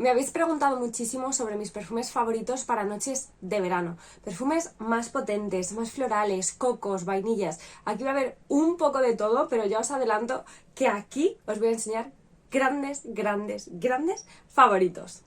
Me habéis preguntado muchísimo sobre mis perfumes favoritos para noches de verano. Perfumes más potentes, más florales, cocos, vainillas. Aquí va a haber un poco de todo, pero ya os adelanto que aquí os voy a enseñar grandes favoritos.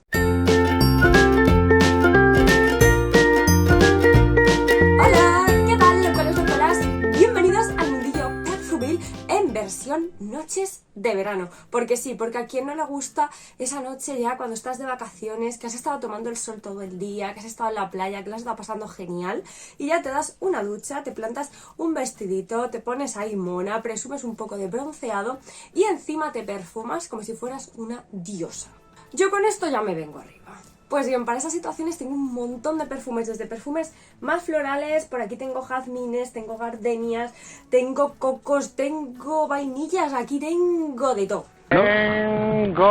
Hola, ¿qué tal, locoles, locolas? Bienvenidos al mundillo perfumil en versión noches de verano. Porque sí, porque a quien no le gusta esa noche ya cuando estás de vacaciones, que has estado tomando el sol todo el día, que has estado en la playa, que lo has estado pasando genial, y ya te das una ducha, te plantas un vestidito, te pones ahí mona, presumes un poco de bronceado y encima te perfumas como si fueras una diosa. Yo con esto ya me vengo arriba. Pues bien, para esas situaciones tengo un montón de perfumes, desde perfumes más florales, por aquí tengo jazmines, tengo gardenias, tengo cocos, tengo vainillas, aquí tengo de todo. Tengo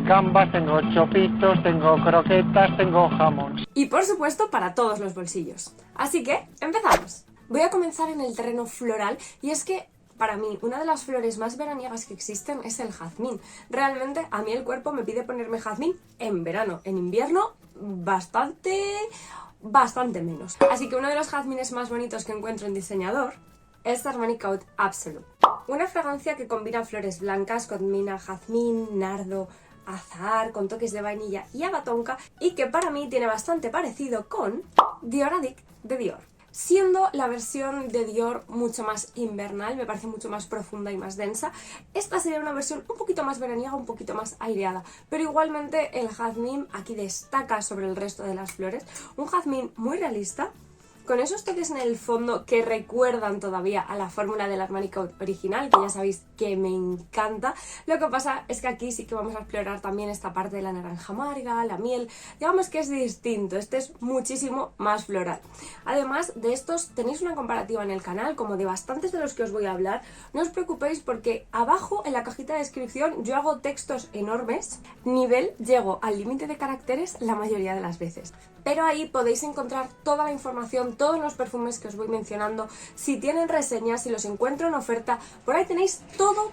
gambas, tengo chopitos, tengo croquetas, tengo jamón. Y por supuesto para todos los bolsillos. Así que, empezamos. Voy a comenzar en el terreno floral y es que para mí, una de las flores más veraniegas que existen es el jazmín. Realmente, a mí el cuerpo me pide ponerme jazmín en verano. En invierno, bastante menos. Así que uno de los jazmines más bonitos que encuentro en diseñador es Armani Code Absolute. Una fragancia que combina flores blancas, combina jazmín, nardo, azahar, con toques de vainilla y agatonca, y que para mí tiene bastante parecido con Dior Addict de Dior. Siendo la versión de Dior mucho más invernal, me parece mucho más profunda y más densa, esta sería una versión un poquito más veraniega, un poquito más aireada, pero igualmente el jazmín aquí destaca sobre el resto de las flores, un jazmín muy realista, con esos toques en el fondo que recuerdan todavía a la fórmula del Armani Code original, que ya sabéis que me encanta. Lo que pasa es que aquí sí que vamos a explorar también esta parte de la naranja amarga, la miel, digamos que es distinto, este es muchísimo más floral. Además de estos tenéis una comparativa en el canal, como de bastantes de los que os voy a hablar, no os preocupéis porque abajo en la cajita de descripción yo hago textos enormes, llego al límite de caracteres la mayoría de las veces. Pero ahí podéis encontrar toda la información, todos los perfumes que os voy mencionando, si tienen reseñas, si los encuentro en oferta, por ahí tenéis todo,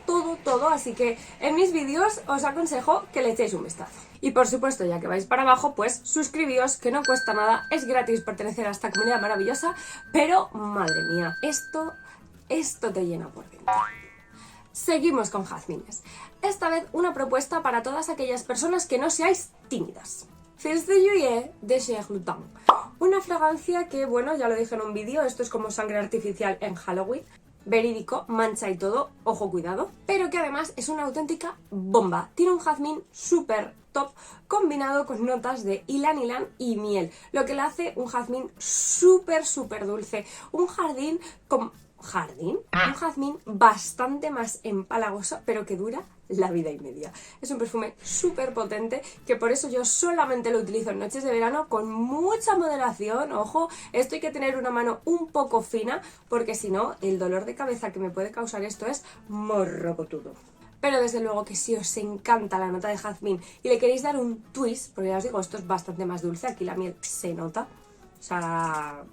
así que en mis vídeos os aconsejo que le echéis un vistazo. Y por supuesto, ya que vais para abajo, pues suscribíos, que no cuesta nada, es gratis pertenecer a esta comunidad maravillosa, pero madre mía, esto te llena por dentro. Seguimos con jazmines. Esta vez una propuesta para todas aquellas personas que no seáis tímidas. Fils de Juillet de Chez Lutin. Una fragancia que, bueno, ya lo dije en un vídeo, esto es como sangre artificial en Halloween. Verídico, mancha y todo, ojo, cuidado. Pero que además es una auténtica bomba. Tiene un jazmín súper top combinado con notas de ylang ylang y miel. Lo que le hace un jazmín súper dulce. Un jazmín bastante más empalagoso, pero que dura la vida y media. Es un perfume súper potente que por eso yo solamente lo utilizo en noches de verano con mucha moderación. Ojo, esto hay que tener una mano un poco fina porque si no, el dolor de cabeza que me puede causar esto es morrocotudo. Pero desde luego que si os encanta la nota de jazmín y le queréis dar un twist, porque ya os digo, esto es bastante más dulce, aquí la miel se nota, o sea,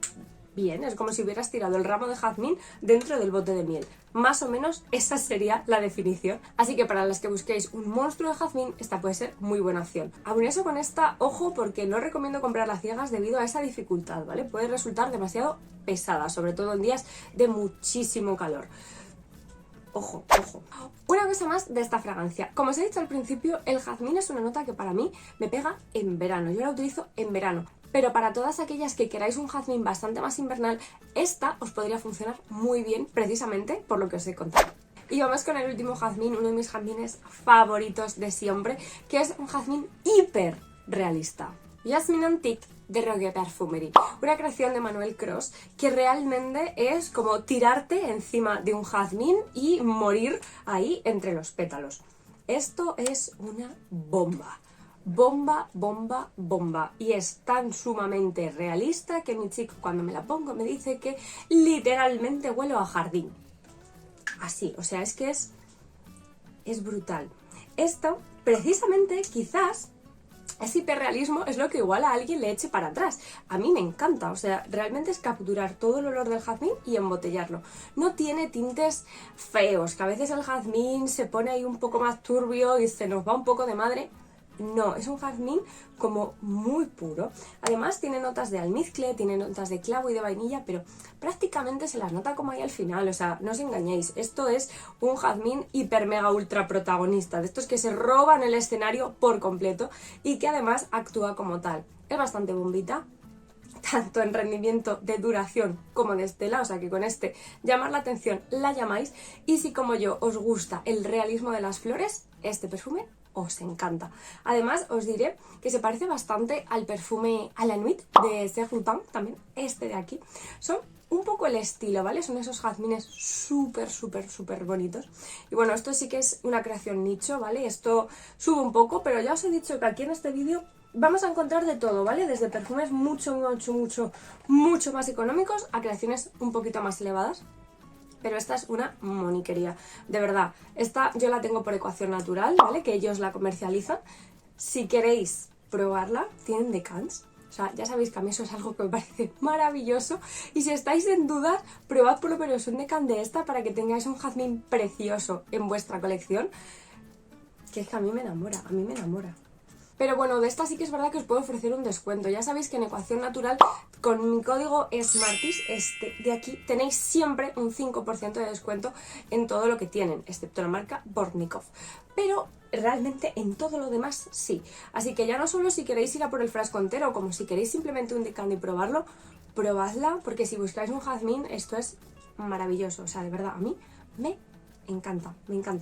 bien, es como si hubieras tirado el ramo de jazmín dentro del bote de miel. Más o menos esa sería la definición. Así que para las que busquéis un monstruo de jazmín, esta puede ser muy buena opción. Aún eso con esta, ojo, porque no recomiendo comprarla ciegas debido a esa dificultad, ¿vale? Puede resultar demasiado pesada, sobre todo en días de muchísimo calor. Ojo. Una cosa más de esta fragancia. Como os he dicho al principio, el jazmín es una nota que para mí me pega en verano. Yo la utilizo en verano. Pero para todas aquellas que queráis un jazmín bastante más invernal, esta os podría funcionar muy bien precisamente por lo que os he contado. Y vamos con el último jazmín, uno de mis jazmines favoritos de siempre, que es un jazmín hiper realista. Jasmine Antique de Rogue Parfumerie, una creación de Manuel Cross que realmente es como tirarte encima de un jazmín y morir ahí entre los pétalos. Esto es una bomba. Bomba. Y es tan sumamente realista que mi chico cuando me la pongo me dice que literalmente huelo a jardín. Así, o sea, es que es brutal. Esto, precisamente, quizás ese hiperrealismo es lo que igual a alguien le eche para atrás. A mí me encanta, o sea, realmente es capturar todo el olor del jazmín y embotellarlo. No tiene tintes feos, que a veces el jazmín se pone ahí un poco más turbio y se nos va un poco de madre. no, es un jazmín como muy puro. Además tiene notas de almizcle, tiene notas de clavo y de vainilla, pero prácticamente se las nota como ahí al final, o sea, no os engañéis, esto es un jazmín hiper mega ultra protagonista, de estos que se roban el escenario por completo y que además actúa como tal. Es bastante bombita, tanto en rendimiento de duración como de estela, o sea que con este llamar la atención la llamáis, y si como yo os gusta el realismo de las flores, este perfume os encanta. Además os diré que se parece bastante al perfume à la nuit de Serge Lupin, también este de aquí. Son un poco el estilo, ¿vale? Son esos jazmines súper bonitos. Y bueno, esto sí que es una creación nicho, ¿vale? Esto sube un poco, pero ya os he dicho que aquí en este vídeo vamos a encontrar de todo, ¿vale? Desde perfumes mucho más económicos a creaciones un poquito más elevadas. Pero esta es una moniquería, de verdad. Esta yo la tengo por Ecuación Natural, ¿vale? Que ellos la comercializan. Si queréis probarla, tienen decants. O sea, ya sabéis que a mí eso es algo que me parece maravilloso. Y si estáis en dudas, probad por lo menos un decant de esta para que tengáis un jazmín precioso en vuestra colección. Que es que a mí me enamora, Pero bueno, de esta sí que es verdad que os puedo ofrecer un descuento. Ya sabéis que en Ecuación Natural, con mi código SMARTIS, este de aquí, tenéis siempre un 5% de descuento en todo lo que tienen, excepto la marca Bortnikov. Pero realmente en todo lo demás sí. Así que ya no solo si queréis ir a por el frasco entero, como si queréis simplemente un decant y probarlo, probadla, porque si buscáis un jazmín, esto es maravilloso. O sea, de verdad, a mí me encanta.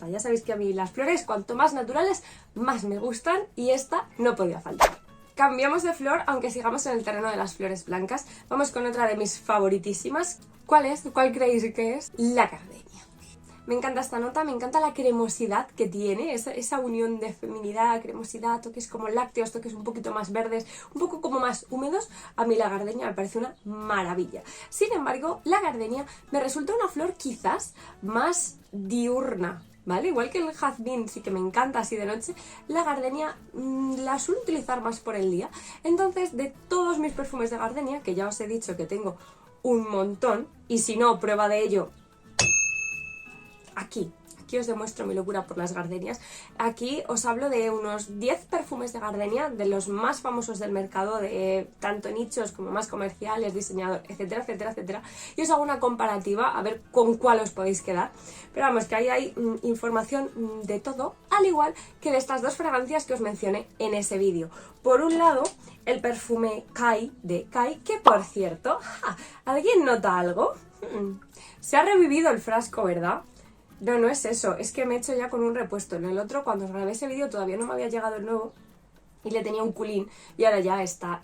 Ya sabéis que a mí las flores, cuanto más naturales, más me gustan, y esta no podía faltar. Cambiamos de flor, aunque sigamos en el terreno de las flores blancas. Vamos con otra de mis favoritísimas. ¿Cuál es? ¿Cuál creéis que es? La gardenia. Me encanta esta nota, me encanta la cremosidad que tiene, esa unión de feminidad, cremosidad, toques como lácteos, toques un poquito más verdes, un poco como más húmedos. A mí la gardenia me parece una maravilla. Sin embargo, la gardenia me resulta una flor quizás más diurna, ¿vale? Igual que el jazmín sí que me encanta así de noche, la gardenia la suelo utilizar más por el día. Entonces, de todos mis perfumes de gardenia, que ya os he dicho que tengo un montón, y si no, prueba de ello aquí os demuestro mi locura por las gardenias. Aquí os hablo de unos 10 perfumes de gardenia, de los más famosos del mercado, de tanto nichos como más comerciales, diseñador, etcétera, y os hago una comparativa a ver con cuál os podéis quedar. Pero vamos, que ahí hay información de todo, al igual que de estas dos fragancias que os mencioné en ese vídeo. Por un lado, el perfume Kai de Kai, que por cierto, ¿alguien nota algo? Se ha revivido el frasco, ¿verdad? No es eso, es que me he hecho ya con un repuesto. En el otro, cuando os grabé ese vídeo, todavía no me había llegado el nuevo y le tenía un culín, y ahora ya está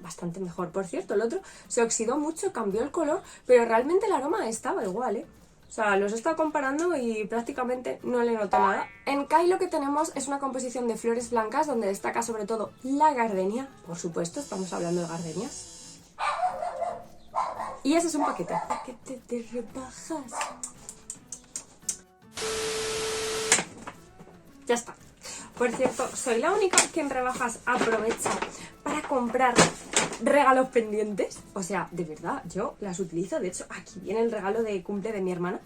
bastante mejor. Por cierto, el otro se oxidó mucho, cambió el color, pero realmente el aroma estaba igual, ¿eh? O sea, los he estado comparando y prácticamente no le noto nada. En Kai lo que tenemos es una composición de flores blancas donde destaca sobre todo la gardenia. Por supuesto, estamos hablando de gardenias. Y ese es un paquete. Paquete de rebajas. Ya está. Por cierto, soy la única que en rebajas aprovecha para comprar regalos pendientes. O sea, de verdad, yo las utilizo. De hecho, aquí viene el regalo de cumple de mi hermana.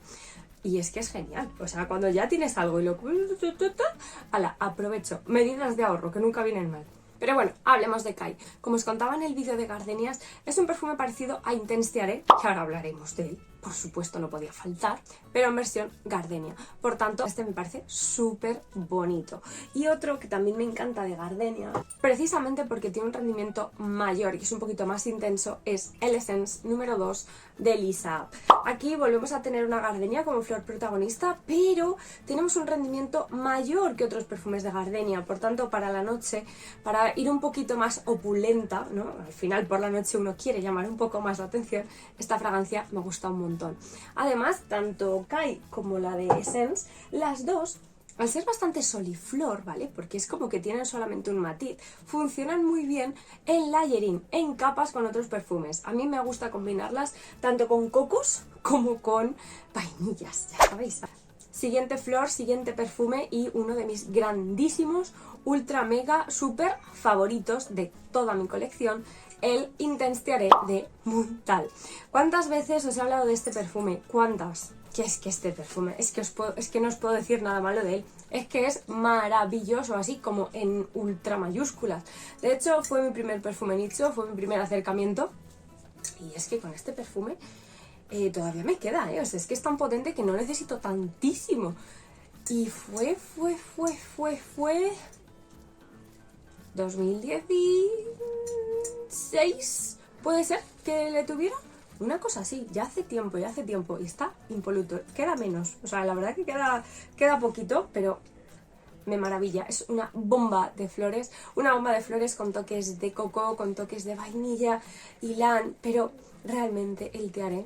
Y es que es genial. O sea, cuando ya tienes algo y lo... ¡Hala! Aprovecho. Medidas de ahorro, que nunca vienen mal. Pero bueno, hablemos de Kai. Como os contaba en el vídeo de gardenias, es un perfume parecido a Intenstiare, que ahora hablaremos de él. Por supuesto, no podía faltar, pero en versión gardenia. Por tanto, este me parece súper bonito. Y otro que también me encanta de gardenia, precisamente porque tiene un rendimiento mayor y es un poquito más intenso, es el Essence número 2 de Lisa. Aquí volvemos a tener una gardenia como flor protagonista, pero tenemos un rendimiento mayor que otros perfumes de gardenia. Por tanto, para la noche, para ir un poquito más opulenta, ¿no? Al final, por la noche uno quiere llamar un poco más la atención. Esta fragancia me gusta un montón. Además, tanto Kai como la de Essence, las dos, al ser bastante soliflor, ¿vale? Porque es como que tienen solamente un matiz, funcionan muy bien en layering, en capas con otros perfumes. A mí me gusta combinarlas tanto con cocos como con vainillas, ya sabéis. Siguiente flor, siguiente perfume y uno de mis grandísimos, ultra mega, super favoritos de toda mi colección, el Intenstiare de Moontal. ¿Cuántas veces os he hablado de este perfume? ¿Cuántas? que es que este perfume, es que no os puedo decir nada malo de él. Es que es maravilloso, así como en ultra mayúsculas. De hecho, fue mi primer perfume nicho, fue mi primer acercamiento. Y es que con este perfume todavía me queda, O sea, es que es tan potente que no necesito tantísimo. Y fue 2016, puede ser que le tuviera. Una cosa así, ya hace tiempo, y está impoluto, queda menos, o sea, la verdad que queda poquito, pero me maravilla, es una bomba de flores con toques de coco, con toques de vainilla, ylang, pero realmente el tiare,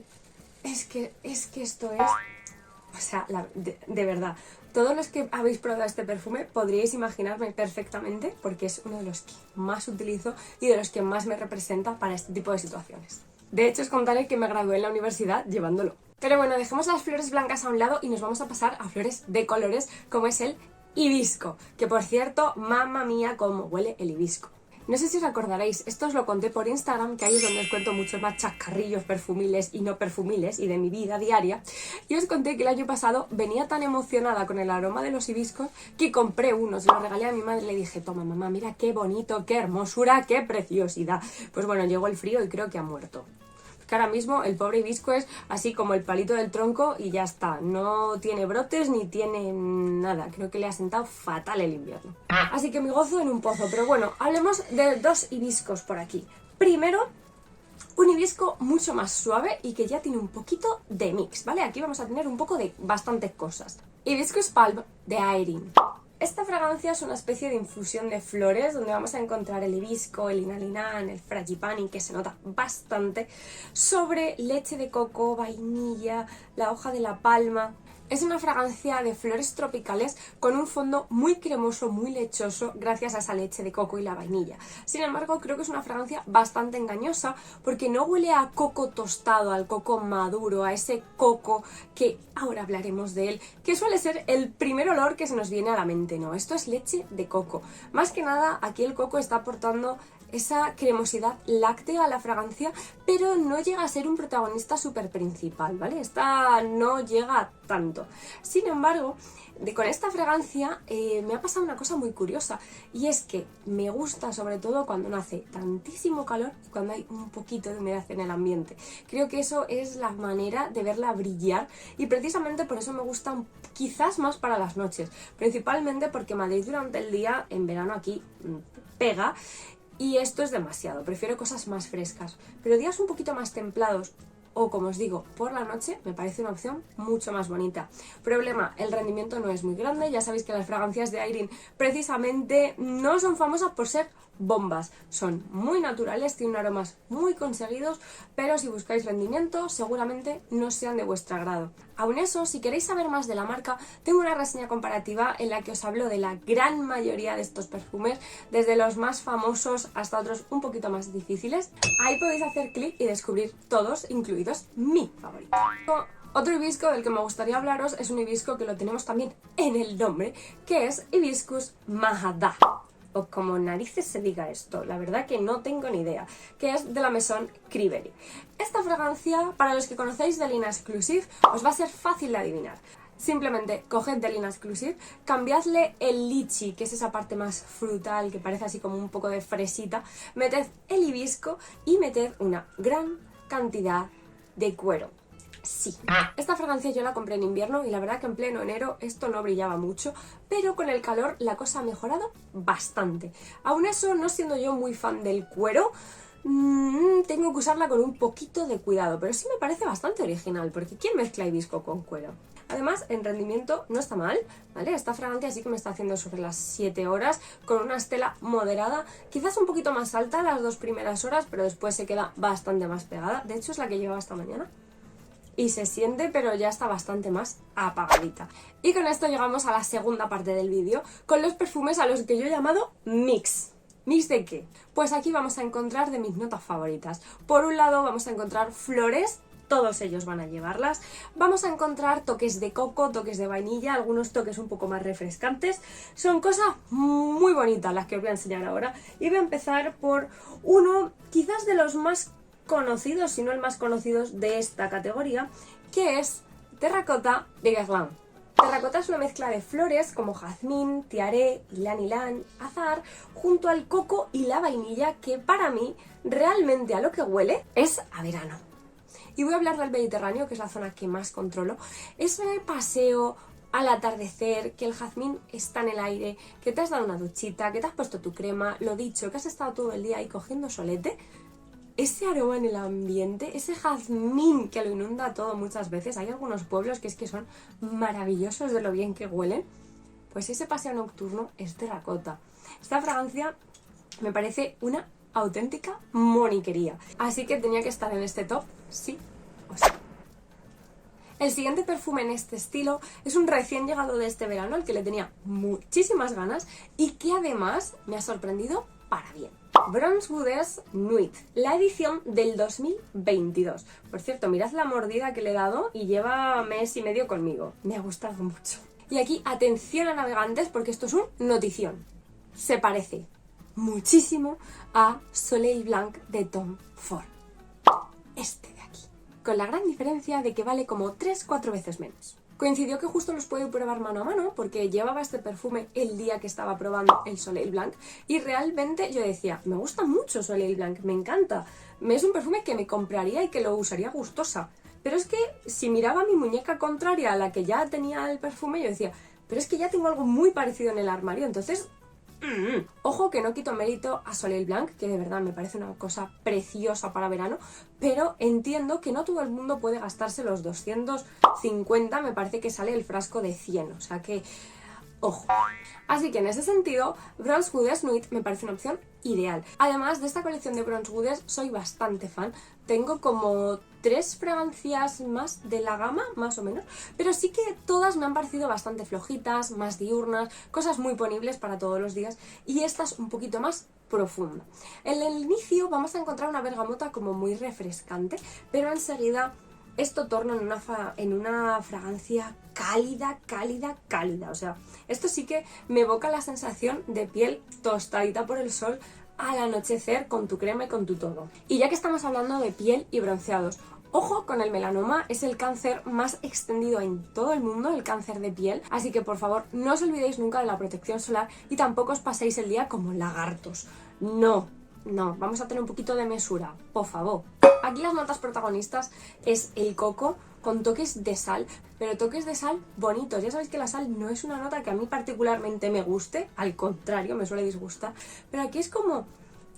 es que esto es, o sea, de verdad, todos los que habéis probado este perfume podríais imaginarme perfectamente, porque es uno de los que más utilizo y de los que más me representa para este tipo de situaciones. De hecho, os contaré que me gradué en la universidad llevándolo. Pero bueno, dejemos las flores blancas a un lado y nos vamos a pasar a flores de colores, como es el hibisco. Que por cierto, mamma mía, cómo huele el hibisco. No sé si os acordaréis, esto os lo conté por Instagram, que ahí es donde os cuento muchos más chascarrillos perfumiles y no perfumiles y de mi vida diaria. Y os conté que el año pasado venía tan emocionada con el aroma de los hibiscos que compré uno, se lo regalé a mi madre y le dije, toma mamá, mira qué bonito, qué hermosura, qué preciosidad. Pues bueno, llegó el frío y creo que ha muerto. Que ahora mismo el pobre hibisco es así como el palito del tronco y ya está, no tiene brotes ni tiene nada, creo que le ha sentado fatal el invierno. Así que me gozo en un pozo, pero bueno, hablemos de dos hibiscos por aquí. Primero, un hibisco mucho más suave y que ya tiene un poquito de mix, ¿vale? Aquí vamos a tener un poco de bastantes cosas. Hibiscus Palm de Airin. Esta fragancia es una especie de infusión de flores donde vamos a encontrar el hibisco, el ylang-ylang, el frangipani, que se nota bastante, sobre leche de coco, vainilla, la hoja de la palma. Es una fragancia de flores tropicales con un fondo muy cremoso, muy lechoso, gracias a esa leche de coco y la vainilla. Sin embargo, creo que es una fragancia bastante engañosa porque no huele a coco tostado, al coco maduro, a ese coco que ahora hablaremos de él, que suele ser el primer olor que se nos viene a la mente, ¿no? Esto es leche de coco. Más que nada, aquí el coco está aportando esa cremosidad láctea a la fragancia, pero no llega a ser un protagonista súper principal, ¿vale? Esta no llega tanto. Sin embargo, con esta fragancia me ha pasado una cosa muy curiosa, y es que me gusta sobre todo cuando no hace tantísimo calor y cuando hay un poquito de humedad en el ambiente. Creo que eso es la manera de verla brillar y precisamente por eso me gusta quizás más para las noches, principalmente porque Madrid durante el día, en verano aquí, pega. Y esto es demasiado, prefiero cosas más frescas. Pero días un poquito más templados, o como os digo, por la noche, me parece una opción mucho más bonita. Problema, el rendimiento no es muy grande. Ya sabéis que las fragancias de Airin precisamente no son famosas por ser bombas. Son muy naturales, tienen aromas muy conseguidos, pero si buscáis rendimiento, seguramente no sean de vuestro agrado. Aún eso, si queréis saber más de la marca, tengo una reseña comparativa en la que os hablo de la gran mayoría de estos perfumes, desde los más famosos hasta otros un poquito más difíciles. Ahí podéis hacer clic y descubrir todos, incluidos mi favorito. Otro hibisco del que me gustaría hablaros es un hibisco que lo tenemos también en el nombre, que es Hibiscus Mahada, o como narices se diga esto, la verdad que no tengo ni idea, que es de la Maison Crivery. Esta fragancia, para los que conocéis Delina Exclusive, os va a ser fácil de adivinar. Simplemente coged Delina Exclusive, cambiadle el lichi, que es esa parte más frutal, que parece así como un poco de fresita, meted el hibisco y meted una gran cantidad de cuero. Sí, esta fragancia yo la compré en invierno y la verdad que en pleno enero esto no brillaba mucho, pero con el calor la cosa ha mejorado bastante. Aún eso, no siendo yo muy fan del cuero, tengo que usarla con un poquito de cuidado, pero sí me parece bastante original, porque ¿quién mezcla hibisco con cuero? Además, en rendimiento no está mal, ¿vale? Esta fragancia sí que me está haciendo sobre las 7 horas, con una estela moderada, quizás un poquito más alta las 2 primeras horas, pero después se queda bastante más pegada. De hecho, es la que llevaba esta mañana. Y se siente, pero ya está bastante más apagadita. Y con esto llegamos a la segunda parte del vídeo, con los perfumes a los que yo he llamado mix. ¿Mix de qué? Pues aquí vamos a encontrar de mis notas favoritas. Por un lado vamos a encontrar flores, todos ellos van a llevarlas. Vamos a encontrar toques de coco, toques de vainilla, algunos toques un poco más refrescantes. Son cosas muy bonitas las que os voy a enseñar ahora. Y voy a empezar por uno, quizás de los más conocidos, si no el más conocido de esta categoría, que es Terracota de Guerlain. Terracota es una mezcla de flores como jazmín, tiaré, ylang-ylang, azahar, junto al coco y la vainilla, que para mí realmente a lo que huele es a verano. Y voy a hablar del Mediterráneo, que es la zona que más controlo. Ese paseo al atardecer, que el jazmín está en el aire, que te has dado una duchita, que te has puesto tu crema, lo dicho, que has estado todo el día ahí cogiendo solete. Ese aroma en el ambiente, ese jazmín que lo inunda todo muchas veces. Hay algunos pueblos que son maravillosos de lo bien que huelen. Pues ese paseo nocturno es Terracota. Esta fragancia me parece una auténtica moniquería. Así que tenía que estar en este top, sí o sí. El siguiente perfume en este estilo es un recién llegado de este verano, al que le tenía muchísimas ganas y que además me ha sorprendido para bien. Bronzewoods Nuit, la edición del 2022. Por cierto, mirad la mordida que le he dado y lleva mes y medio conmigo. Me ha gustado mucho. Y aquí, atención a navegantes, porque esto es un notición. Se parece muchísimo a Soleil Blanc de Tom Ford. Este de aquí. Con la gran diferencia de que vale como 3-4 veces menos. Coincidió que justo los pude probar mano a mano porque llevaba este perfume el día que estaba probando el Soleil Blanc y realmente yo decía, me gusta mucho Soleil Blanc, me encanta. Es un perfume que me compraría y que lo usaría gustosa. Pero es que si miraba mi muñeca contraria a la que ya tenía el perfume, yo decía, pero es que ya tengo algo muy parecido en el armario, entonces... Ojo que no quito mérito a Soleil Blanc, que de verdad me parece una cosa preciosa para verano, pero entiendo que no todo el mundo puede gastarse los 250, me parece que sale el frasco de 100, o sea que... ojo. Así que en ese sentido, Bronzewoods Nuit me parece una opción ideal. Además de esta colección de Bronzewoods soy bastante fan. Tengo como 3 fragancias más de la gama, más o menos, pero sí que todas me han parecido bastante flojitas, más diurnas, cosas muy ponibles para todos los días, y esta es un poquito más profunda. En el inicio vamos a encontrar una bergamota como muy refrescante, pero enseguida esto torna en una fragancia cálida, cálida, cálida. O sea, esto sí que me evoca la sensación de piel tostadita por el sol al anochecer con tu crema y con tu todo. Y ya que estamos hablando de piel y bronceados, ojo con el melanoma, es el cáncer más extendido en todo el mundo, el cáncer de piel, así que por favor no os olvidéis nunca de la protección solar y tampoco os paséis el día como lagartos. No, vamos a tener un poquito de mesura, por favor. Aquí las notas protagonistas es el coco con toques de sal, pero toques de sal bonitos. Ya sabéis que la sal no es una nota que a mí particularmente me guste, al contrario, me suele disgustar, pero aquí es como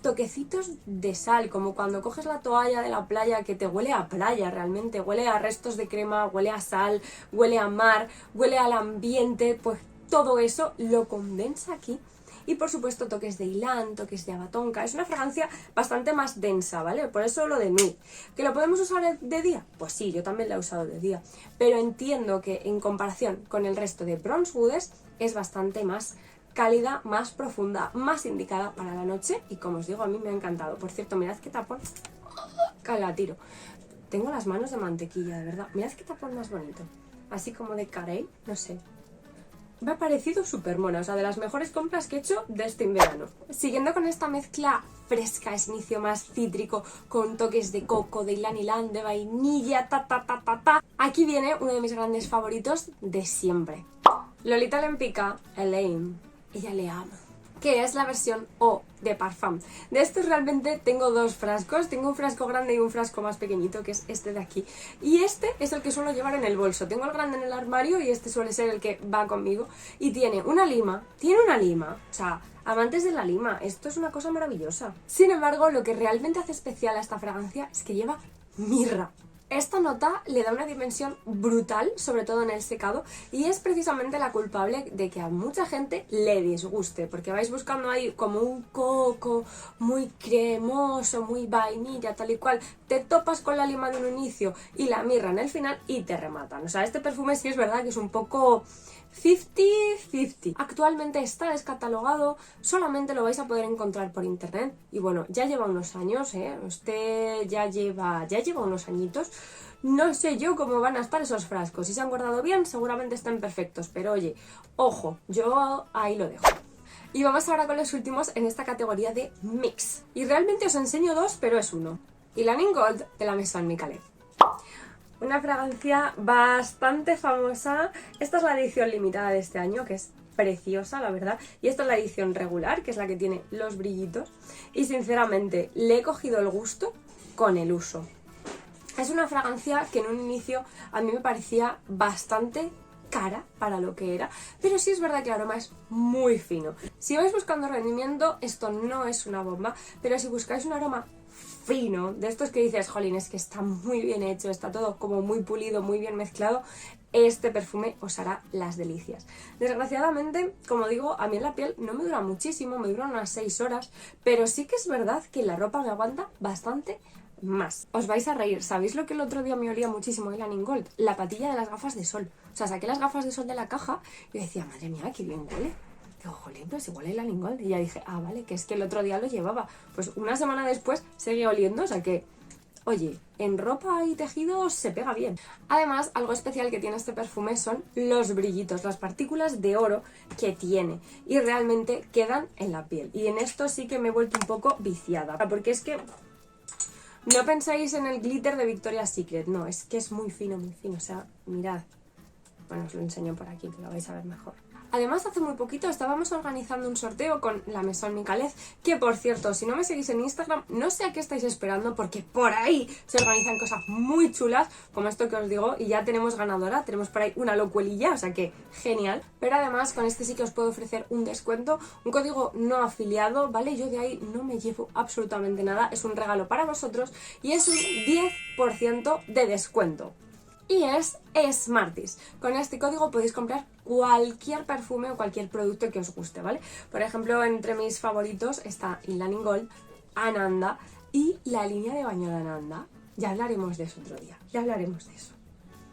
toquecitos de sal, como cuando coges la toalla de la playa que te huele a playa realmente, huele a restos de crema, huele a sal, huele a mar, huele al ambiente, pues todo eso lo condensa aquí. Y por supuesto toques de ylang, toques de abatonca. Es una fragancia bastante más densa, ¿vale? Por eso lo de nuit. ¿Que lo podemos usar de día? Pues sí, yo también la he usado de día. Pero entiendo que en comparación con el resto de Bronzewoods es bastante más cálida, más profunda, más indicada para la noche. Y como os digo, a mí me ha encantado. Por cierto, mirad qué tapón. La tiro. Tengo las manos de mantequilla, de verdad. Mirad qué tapón más bonito. Así como de carey, no sé. Me ha parecido súper mona, o sea, de las mejores compras que he hecho de este verano. Siguiendo con esta mezcla fresca, ese inicio más cítrico, con toques de coco, de ylang-ylang, de vainilla, Aquí viene uno de mis grandes favoritos de siempre. Lolita Lempicka, Elaine. Ella le ama. Que es la versión O de Parfum. De estos realmente tengo 2 frascos, tengo un frasco grande y un frasco más pequeñito, que es este de aquí. Y este es el que suelo llevar en el bolso. Tengo el grande en el armario y este suele ser el que va conmigo. Y tiene una lima, o sea, amantes de la lima, esto es una cosa maravillosa. Sin embargo, lo que realmente hace especial a esta fragancia es que lleva mirra. Esta nota le da una dimensión brutal, sobre todo en el secado, y es precisamente la culpable de que a mucha gente le disguste, porque vais buscando ahí como un coco muy cremoso, muy vainilla, tal y cual, te topas con la lima de un inicio y la mirra en el final y te rematan. O sea, este perfume sí es verdad que es un poco 50-50. Actualmente está descatalogado, solamente lo vais a poder encontrar por internet y bueno, ya lleva unos años, usted ya lleva unos añitos. No sé yo cómo van a estar esos frascos, si se han guardado bien seguramente estén perfectos, pero oye, ojo, yo ahí lo dejo. Y vamos ahora con los últimos en esta categoría de mix, y realmente os enseño 2, pero es uno. Ylang in Gold de la Maison Micallef. Una fragancia bastante famosa. Esta es la edición limitada de este año, que es preciosa, la verdad. Y esta es la edición regular, que es la que tiene los brillitos. Y sinceramente, le he cogido el gusto con el uso. Es una fragancia que en un inicio a mí me parecía bastante cara para lo que era, pero sí es verdad que el aroma es muy fino. Si vais buscando rendimiento, esto no es una bomba, pero si buscáis un aroma fino, de estos que dices, jolín, es que está muy bien hecho, está todo como muy pulido, muy bien mezclado, este perfume os hará las delicias. Desgraciadamente, como digo, a mí en la piel no me dura muchísimo, me dura unas 6 horas, pero sí que es verdad que la ropa me aguanta bastante más. Os vais a reír, ¿sabéis lo que el otro día me olía muchísimo Eileen Gold? La patilla de las gafas de sol. O sea, saqué las gafas de sol de la caja y decía, madre mía, qué bien huele. Digo, jolín, pero es igual Eileen Gold. Y ya dije, ah, vale, que es que el otro día lo llevaba. Pues una semana después seguía oliendo, o sea que, oye, en ropa y tejidos se pega bien. Además, algo especial que tiene este perfume son los brillitos, las partículas de oro que tiene. Y realmente quedan en la piel. Y en esto sí que me he vuelto un poco viciada. Porque es que no pensáis en el glitter de Victoria's Secret, no, es que es muy fino, o sea, mirad. Bueno, os lo enseño por aquí, que lo vais a ver mejor. Además, hace muy poquito estábamos organizando un sorteo con la Maison Micallef, que por cierto, si no me seguís en Instagram, no sé a qué estáis esperando, porque por ahí se organizan cosas muy chulas, como esto que os digo, y ya tenemos ganadora, tenemos por ahí una locuelilla, o sea que genial. Pero además, con este sí que os puedo ofrecer un descuento, un código no afiliado, ¿vale? Yo de ahí no me llevo absolutamente nada, es un regalo para vosotros y es un 10% de descuento. Y es Smarties. Con este código podéis comprar cualquier perfume o cualquier producto que os guste, ¿vale? Por ejemplo, entre mis favoritos está Eileen Gold, Ananda y la línea de baño de Ananda. Ya hablaremos de eso otro día, ya hablaremos de eso.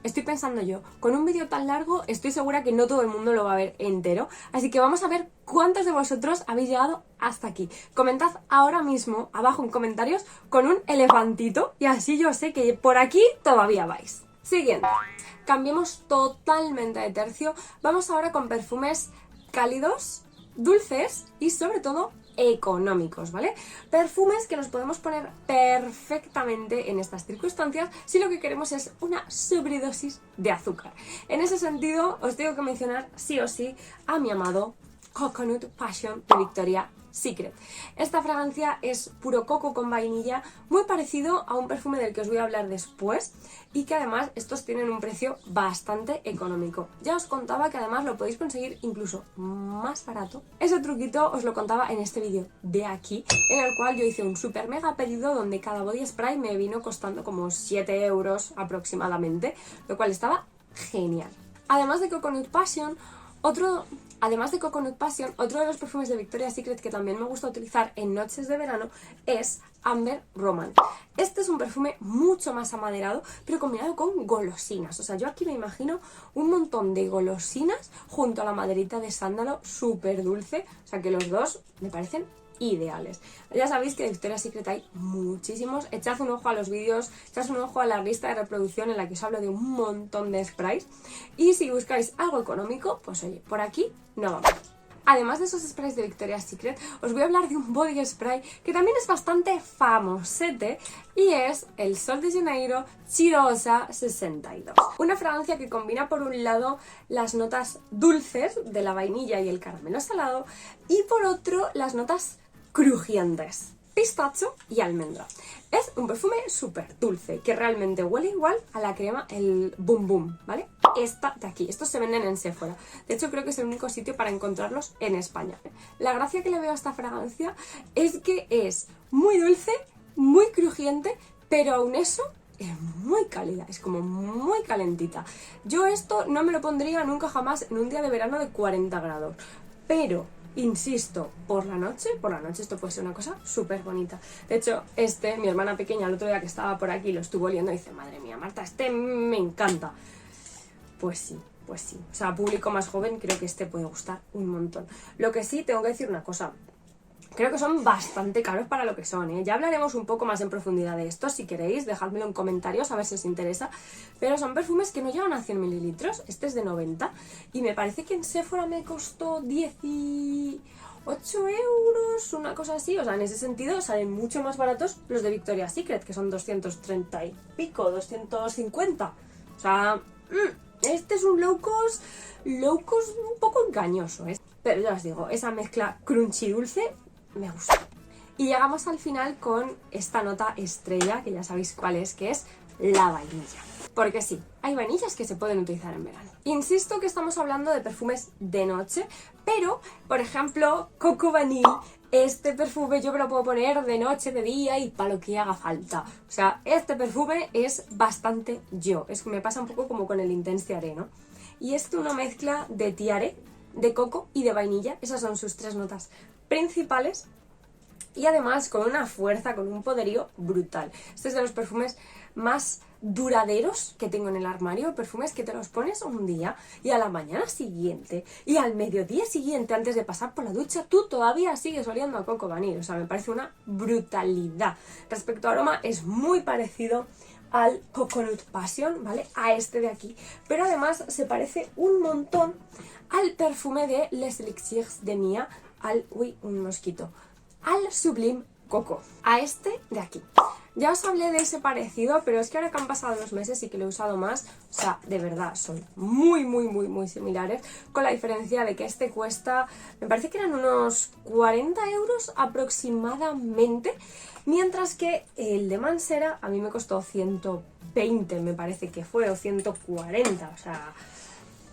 Estoy pensando yo, con un vídeo tan largo estoy segura que no todo el mundo lo va a ver entero, así que vamos a ver cuántos de vosotros habéis llegado hasta aquí. Comentad ahora mismo abajo en comentarios con un elefantito y así yo sé que por aquí todavía vais. Siguiente, cambiemos totalmente de tercio, vamos ahora con perfumes cálidos, dulces y sobre todo económicos, ¿vale? Perfumes que nos podemos poner perfectamente en estas circunstancias si lo que queremos es una sobredosis de azúcar. En ese sentido, os tengo que mencionar sí o sí a mi amado Coconut Passion de Victoria's Secret. Esta fragancia es puro coco con vainilla, muy parecido a un perfume del que os voy a hablar después y que además estos tienen un precio bastante económico. Ya os contaba que además lo podéis conseguir incluso más barato. Ese truquito os lo contaba en este vídeo de aquí, en el cual yo hice un super mega pedido donde cada body spray me vino costando como 7 euros aproximadamente, lo cual estaba genial. Además de Coconut Passion, otro de los perfumes de Victoria's Secret que también me gusta utilizar en noches de verano es Amber Romance. Este es un perfume mucho más amaderado, pero combinado con golosinas. O sea, yo aquí me imagino un montón de golosinas junto a la maderita de sándalo súper dulce. O sea, que los dos me parecen ideales. Ya sabéis que de Victoria's Secret hay muchísimos. Echad un ojo a los vídeos, echad un ojo a la lista de reproducción en la que os hablo de un montón de sprays. Y si buscáis algo económico, pues oye, por aquí no vamos. Además de esos sprays de Victoria's Secret, os voy a hablar de un body spray que también es bastante famosete y es el Sol de Janeiro Cheirosa 62. Una fragancia que combina por un lado las notas dulces de la vainilla y el caramelo salado y por otro las notas crujientes, pistacho y almendra. Es un perfume súper dulce que realmente huele igual a la crema, el Boom Boom, ¿vale? Esta de aquí, estos se venden en Sephora. De hecho creo que es el único sitio para encontrarlos en España. La gracia que le veo a esta fragancia es que es muy dulce, muy crujiente, pero aún eso es muy cálida, es como muy calentita. Yo esto no me lo pondría nunca jamás en un día de verano de 40 grados, pero insisto, por la noche esto puede ser una cosa súper bonita. De hecho, mi hermana pequeña, el otro día que estaba por aquí, lo estuvo oliendo y dice, madre mía, Marta, este me encanta. Pues sí. O sea, a público más joven creo que este puede gustar un montón. Lo que sí, tengo que decir una cosa. Creo que son bastante caros para lo que son, ¿eh? Ya hablaremos un poco más en profundidad de esto, si queréis, dejádmelo en comentarios a ver si os interesa. Pero son perfumes que no llegan a 100 mililitros, este es de 90 y me parece que en Sephora me costó 10 y 8 euros, una cosa así. O sea, en ese sentido salen mucho más baratos los de Victoria's Secret, que son 230 y pico, 250. O sea, este es un low cost un poco engañoso, ¿eh? Pero ya os digo, esa mezcla crunchy dulce me gusta. Y llegamos al final con esta nota estrella, que ya sabéis cuál es, que es la vainilla. Porque sí, hay vainillas que se pueden utilizar en verano. Insisto que estamos hablando de perfumes de noche, pero, por ejemplo, Coco Vanille, este perfume yo me lo puedo poner de noche, de día y para lo que haga falta. O sea, este perfume es bastante yo. Es que me pasa un poco como con el Intense Tiare, ¿no? Y es una mezcla de tiare, de coco y de vainilla. Esas son sus tres notas principales. Y además con una fuerza, con un poderío brutal. Este es de los perfumes más duraderos que tengo en el armario. Perfumes que te los pones un día y a la mañana siguiente y al mediodía siguiente, antes de pasar por la ducha, tú todavía sigues oliendo a Coco Vanille. O sea, me parece una brutalidad. Respecto a aroma, es muy parecido al Coconut Passion, ¿vale? A este de aquí. Pero además se parece un montón al perfume de Les Elixirs de Mia, un mosquito. Al Sublime Coco, a este de aquí. Ya os hablé de ese parecido, pero es que ahora que han pasado los meses y que lo he usado más, o sea, de verdad, son muy similares, con la diferencia de que este cuesta, me parece que eran unos 40 euros aproximadamente, mientras que el de Mansera a mí me costó 120, me parece que fue, o 140, o sea...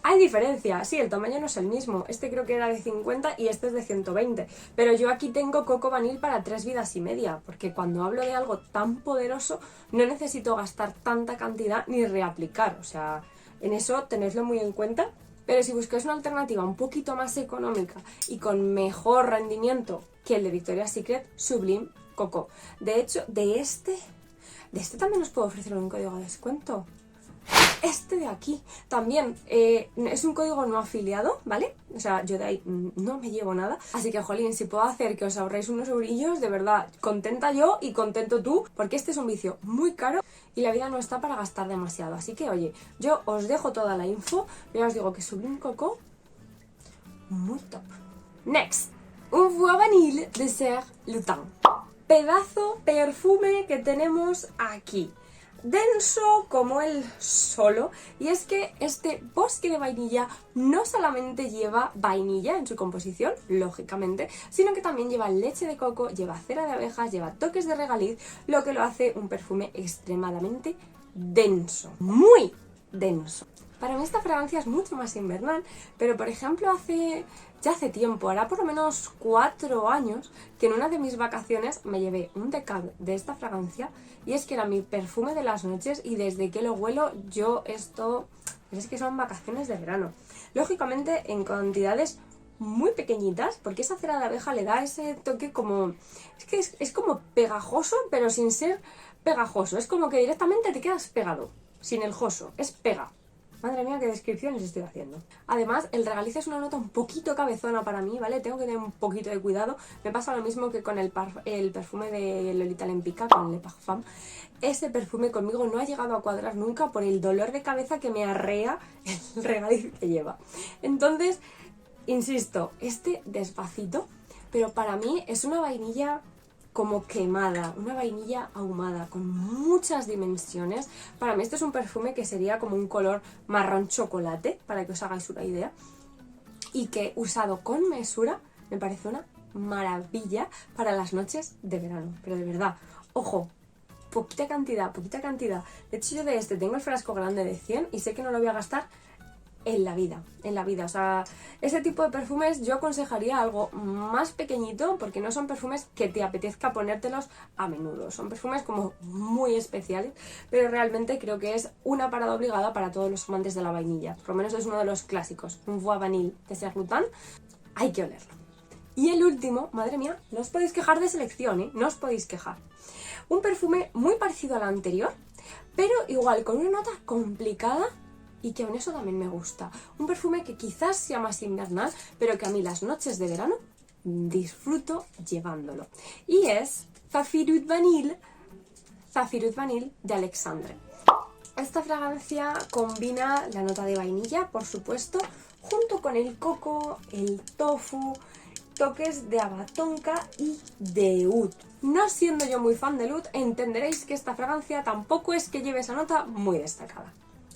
Hay diferencia, sí, el tamaño no es el mismo. Este creo que era de 50 y este es de 120. Pero yo aquí tengo Coco Vanille para 3 vidas y media, porque cuando hablo de algo tan poderoso no necesito gastar tanta cantidad ni reaplicar. O sea, en eso tenedlo muy en cuenta. Pero si buscáis una alternativa un poquito más económica y con mejor rendimiento que el de Victoria's Secret, Sublime Coco. De hecho, de este también os puedo ofrecer un código de descuento. Este de aquí también es un código no afiliado, ¿vale? O sea, yo de ahí no me llevo nada. Así que, jolín, si puedo hacer que os ahorréis unos eurillos, de verdad, contenta yo y contento tú, porque este es un vicio muy caro y la vida no está para gastar demasiado. Así que, oye, yo os dejo toda la info, pero os digo que Sublime Coco, muy top. Next, un Voix Vanille de Serre Lutens. Pedazo perfume que tenemos aquí. Denso como el solo, y es que este bosque de vainilla no solamente lleva vainilla en su composición, lógicamente, sino que también lleva leche de coco, lleva cera de abejas, lleva toques de regaliz, lo que lo hace un perfume extremadamente denso, muy denso. Para mí esta fragancia es mucho más invernal, pero por ejemplo ya hace tiempo, hará por lo menos 4 años, que en una de mis vacaciones me llevé un decad de esta fragancia y es que era mi perfume de las noches y desde que lo huelo es que son vacaciones de verano. Lógicamente en cantidades muy pequeñitas, porque esa cera de abeja le da ese toque como... es como pegajoso, pero sin ser pegajoso. Es como que directamente te quedas pegado, sin el joso, es pega. Madre mía, qué descripciones estoy haciendo. Además, el regaliz es una nota un poquito cabezona para mí, ¿vale? Tengo que tener un poquito de cuidado. Me pasa lo mismo que con el perfume de Lolita Lempicka, con Le Parfum. Ese perfume conmigo no ha llegado a cuadrar nunca por el dolor de cabeza que me arrea el regaliz que lleva. Entonces, insisto, despacito, pero para mí es una vainilla como quemada, una vainilla ahumada con muchas dimensiones. Para mí este es un perfume que sería como un color marrón chocolate, para que os hagáis una idea, y que usado con mesura me parece una maravilla para las noches de verano, pero de verdad, ojo, poquita cantidad. De hecho, yo de este tengo el frasco grande de 100 y sé que no lo voy a gastar en la vida. O sea, ese tipo de perfumes yo aconsejaría algo más pequeñito, porque no son perfumes que te apetezca ponértelos a menudo. Son perfumes como muy especiales, pero realmente creo que es una parada obligada para todos los amantes de la vainilla. Por lo menos es uno de los clásicos. Un Voix Vanille de Serre Lutens, hay que olerlo. Y el último, madre mía, no os podéis quejar de selección, ¿eh? No os podéis quejar. Un perfume muy parecido al anterior, pero igual con una nota complicada, y que aún eso también me gusta. Un perfume que quizás sea más invernal, pero que a mí las noches de verano disfruto llevándolo. Y es Zafirut Vanille de Alexandre. Esta fragancia combina la nota de vainilla, por supuesto, junto con el coco, el tofu toques de abatonca y de oud. No siendo yo muy fan del oud, entenderéis que esta fragancia tampoco es que lleve esa nota muy destacada.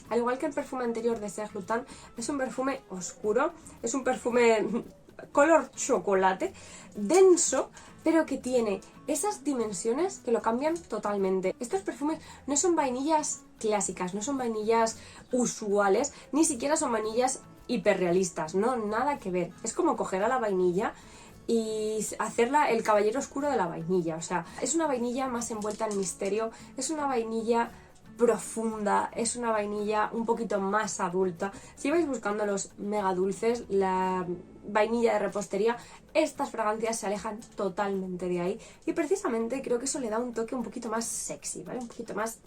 Al igual que el perfume anterior de Serge Lutens, es un perfume oscuro, es un perfume color chocolate, denso, pero que tiene esas dimensiones que lo cambian totalmente. Estos perfumes no son vainillas clásicas, no son vainillas usuales, ni siquiera son vainillas hiperrealistas, no, nada que ver. Es como coger a la vainilla y hacerla el caballero oscuro de la vainilla. O sea, es una vainilla más envuelta en misterio, es una vainilla profunda, es una vainilla un poquito más adulta. Si vais buscando los mega dulces, la vainilla de repostería, estas fragancias se alejan totalmente de ahí y precisamente creo que eso le da un toque un poquito más sexy, ¿vale? Un poquito más,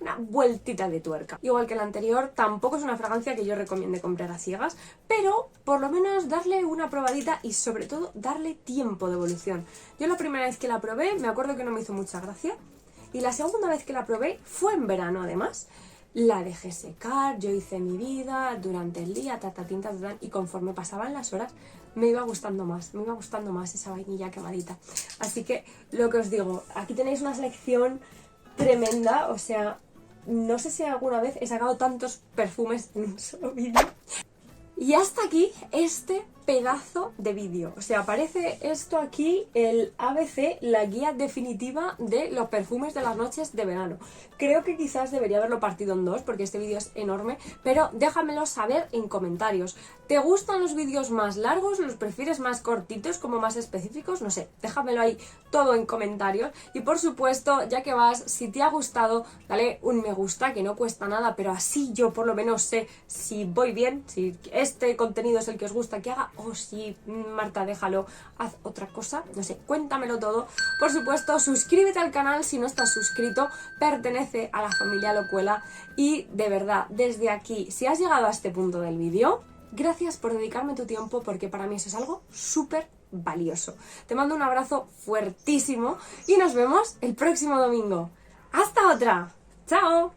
una vueltita de tuerca. Igual que la anterior, tampoco es una fragancia que yo recomiende comprar a ciegas, pero por lo menos darle una probadita y sobre todo darle tiempo de evolución. Yo la primera vez que la probé me acuerdo que no me hizo mucha gracia. Y la segunda vez que la probé fue en verano, además. La dejé secar, yo hice mi vida durante el día, y conforme pasaban las horas me iba gustando más esa vainilla quemadita. Así que lo que os digo, aquí tenéis una selección tremenda, o sea, no sé si alguna vez he sacado tantos perfumes en un solo vídeo. Y hasta aquí este pedazo de vídeo. O sea, aparece esto aquí, el ABC, la guía definitiva de los perfumes de las noches de verano. Creo que quizás debería haberlo partido en dos porque este vídeo es enorme, pero déjamelo saber en comentarios. ¿Te gustan los vídeos más largos? ¿Los prefieres más cortitos, como más específicos? No sé, déjamelo ahí todo en comentarios. Y por supuesto, ya que vas, si te ha gustado, dale un me gusta, que no cuesta nada, pero así yo por lo menos sé si voy bien, si este contenido es el que os gusta que haga, o si Marta, déjalo, haz otra cosa, no sé, cuéntamelo todo. Por supuesto, suscríbete al canal si no estás suscrito, pertenece a la familia Locuela y de verdad, desde aquí, si has llegado a este punto del vídeo, gracias por dedicarme tu tiempo porque para mí eso es algo súper valioso. Te mando un abrazo fuertísimo y nos vemos el próximo domingo. ¡Hasta otra! ¡Chao!